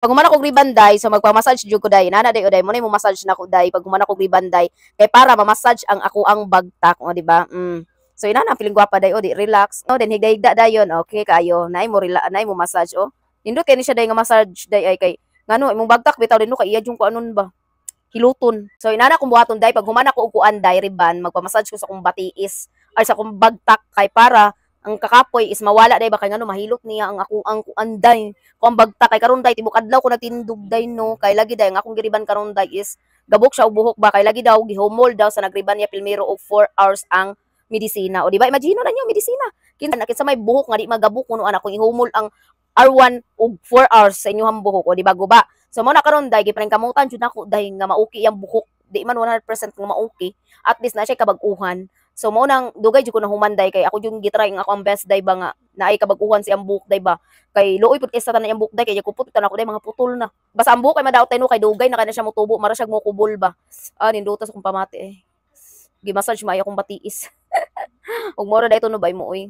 Pag humana kog ribanday, so magpa-massage jud ko day. Nana day oday mo na mo massage na ko day pag humana kog ribanday kay para ma-massage ang ako ang bagtak, o di ba? So ina na feeling gwapa day o di relax. No, then higda-higda dayon. Okay kayo. Nay mo massage o. Nindot kay ni siya day nga massage day ay kay ngano imong bagtak bitaw din no kay iya jung ko anon ba. Hiluton. So inana kong buhaton day pag humana ko og kuan day riban, magpa-massage ko sa kong batiis ay sa kong bagtak kay para ang kakapoy is mawala day ba kay ngano mahilot niya ang ako ang anday kung bagta kay karon day tibok adlaw ko natindog day no kay lagi day ang akong giriban karon day is gabok siya og buhok ba kay lagi daw gihumol daw sa nagriban niya pilmero og 4 hours ang medisina o di ba imagine na niyo medisina kinsa sa may buhok nga di magabok kuno anak kung ihumol ang R1 og 4 hours sa inyong buhok o di ba guba so mo na karon day giparing kamutan jud nako day nga mauki ang buhok di man 100% nga mauki at least na siya kabag-uhan. So mo nang dugay jud ko na humanday kay ako jung gitry ang ako ang best day ba nga naay kabaguhan si ang buhok day ba kay luoy pud kay sa tanan ang buhok day kay kupot tanan ako day mga putol na basta ang buhok kay madaot tay no kay dugay na kay na siya motubo mara siya mo kubol ba nindutas kong pamati gimassage maayo kong batiis ug mora day to no bay mo oy